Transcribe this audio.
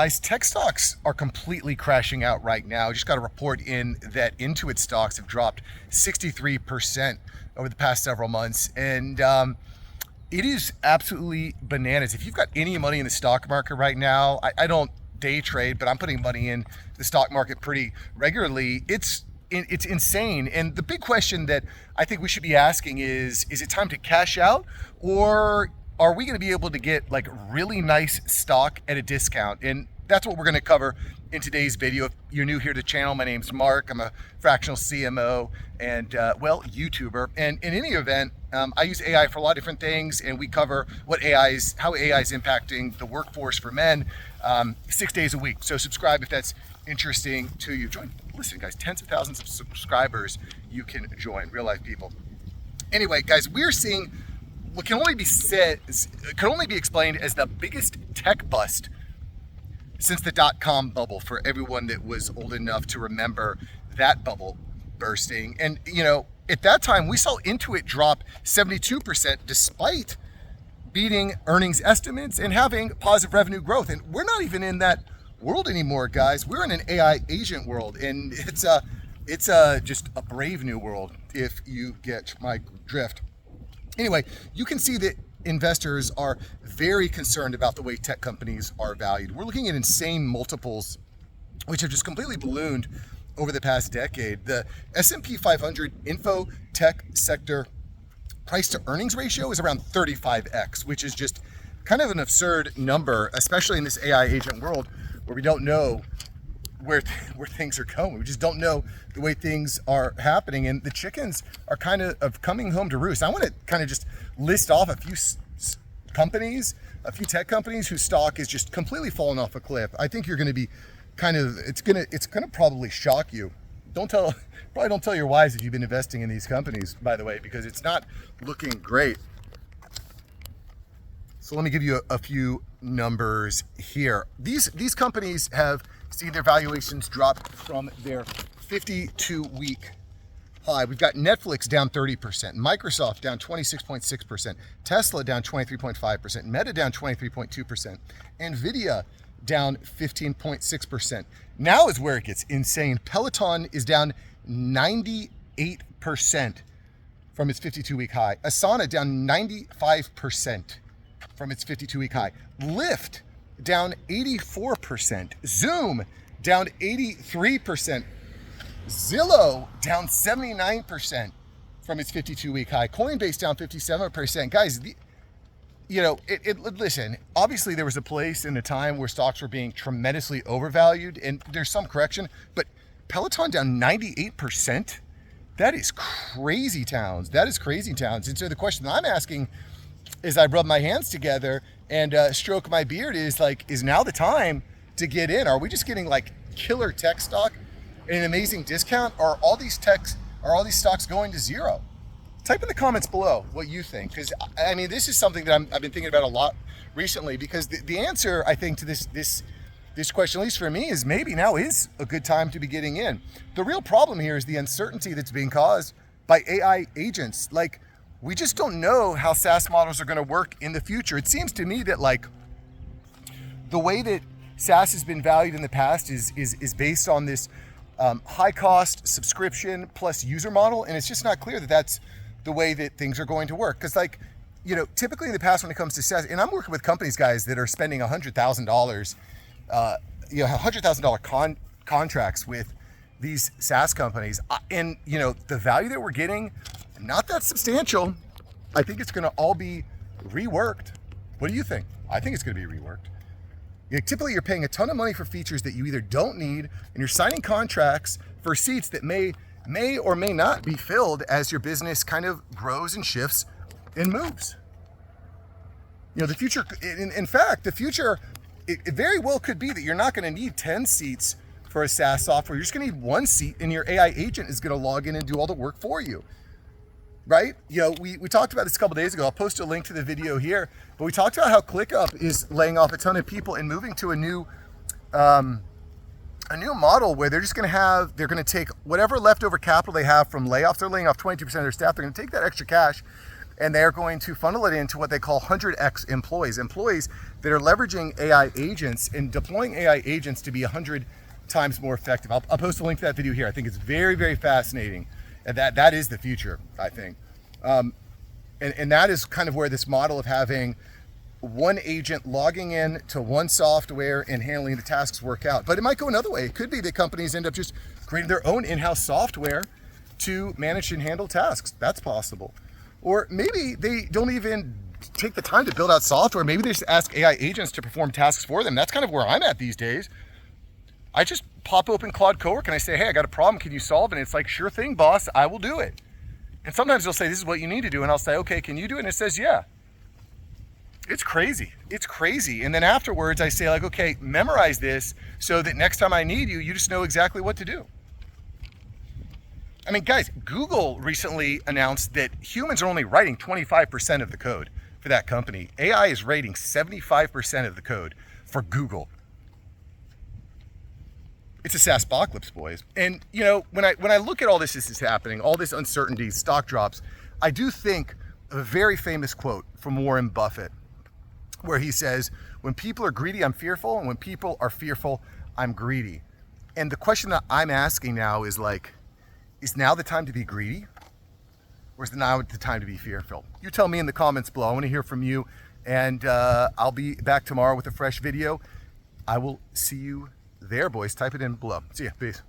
Guys, tech stocks are completely crashing out right now. Just got a report in that Intuit stocks have dropped 63% over the past several months. And it is absolutely bananas. If you've got any money in the stock market right now, I don't day trade, but I'm putting money in the stock market pretty regularly. It's insane. And the big question that I think we should be asking is it time to cash out, or are we going to be able to get like really nice stock at a discount? And that's what we're going to cover in today's video. If you're new here to the channel, my name's Mark. I'm a fractional CMO and YouTuber. And in any event, I use AI for a lot of different things, and we cover how AI is impacting the workforce for men 6 days a week. So subscribe if that's interesting to you. Listen, guys, tens of thousands of subscribers you can join, real life people. Anyway, guys, we're seeing what can only be explained as the biggest tech bust since the dot-com bubble, for everyone that was old enough to remember that bubble bursting. And at that time we saw Intuit drop 72% despite beating earnings estimates and having positive revenue growth. And we're not even in that world anymore, guys. We're in an AI agent world, and it's just a brave new world, if you get my drift. Anyway, you can see that investors are very concerned about the way tech companies are valued. We're looking at insane multiples, which have just completely ballooned over the past decade. The S&P 500 info tech sector price to earnings ratio is around 35x, which is just kind of an absurd number, especially in this AI agent world where we don't know where things are going. We just don't know the way things are happening, and the chickens are kind of coming home to roost. I want to kind of just list off a few tech companies whose stock is just completely falling off a cliff. I think you're going to be it's going to probably shock you. Probably don't tell your wives if you've been investing in these companies, by the way, because it's not looking great. So let me give you a few numbers here. These companies have seen their valuations drop from their 52-week high. We've got Netflix down 30%, Microsoft down 26.6%, Tesla down 23.5%, Meta down 23.2%, Nvidia down 15.6%. Now is where it gets insane. Peloton is down 98% from its 52-week high. Asana down 95% from its 52-week high. Lyft down 84%. Zoom down 83%. Zillow down 79% from its 52-week high. Coinbase down 57%. Guys, listen, obviously there was a place in a time where stocks were being tremendously overvalued, and there's some correction, but Peloton down 98%? That is crazy towns. And so the question that I'm asking as I rub my hands together and stroke my beard is now the time to get in? Are we just getting like killer tech stock at an amazing discount? Or are all these stocks going to zero? Type in the comments below what you think, because I mean, this is something that I've been thinking about a lot recently, because the answer, I think, to this question, at least for me, is maybe now is a good time to be getting in. The real problem here is the uncertainty that's being caused by AI agents. We just don't know how SaaS models are going to work in the future. It seems to me that the way that SaaS has been valued in the past is based on this high cost subscription plus user model, and it's just not clear that that's the way that things are going to work. Because typically in the past when it comes to SaaS, and I'm working with companies, guys, that are spending $100,000, $100,000 contracts with these SaaS companies, and the value that we're getting, not that substantial. I think it's going to all be reworked. What do you think? I think it's going to be reworked. Typically, you're paying a ton of money for features that you either don't need, and you're signing contracts for seats that may or may not be filled as your business kind of grows and shifts and moves. The future, in fact, it very well could be that you're not going to need 10 seats for a SaaS software. You're just going to need one seat, and your AI agent is going to log in and do all the work for you. Right? We talked about this a couple days ago. I'll post a link to the video here, but we talked about how ClickUp is laying off a ton of people and moving to a new model where they're going to take whatever leftover capital they have from layoffs. They're laying off 22% of their staff. They're going to take that extra cash and they're going to funnel it into what they call 100x employees that are leveraging AI agents and deploying AI agents to be 100 times more effective. I'll post a link to that video here. I think it's very, very fascinating, and that is the future, I think. And that is kind of where this model of having one agent logging in to one software and handling the tasks work out. But it might go another way. It could be that companies end up just creating their own in-house software to manage and handle tasks. That's possible. Or maybe they don't even take the time to build out software. Maybe they just ask AI agents to perform tasks for them. That's kind of where I'm at these days. I just pop open Claude Cowork and I say, hey, I got a problem. Can you solve it? And it's like, sure thing, boss. I will do it. And sometimes they'll say, this is what you need to do. And I'll say, okay, can you do it? And it says, yeah. It's crazy. It's crazy. And then afterwards I say like, okay, memorize this so that next time I need you, you just know exactly what to do. I mean, guys, Google recently announced that humans are only writing 25% of the code for that company. AI is writing 75% of the code for Google. It's a SaaS apocalypse, boys. And you know, when I look at all this is happening, all this uncertainty, stock drops, I do think of a very famous quote from Warren Buffett, where he says, when people are greedy, I'm fearful, and when people are fearful, I'm greedy. And the question that I'm asking now is like, is now the time to be greedy? Or is now the time to be fearful? You tell me in the comments below. I want to hear from you. And I'll be back tomorrow with a fresh video. I will see you there, boys. Type it in below. See ya. Peace.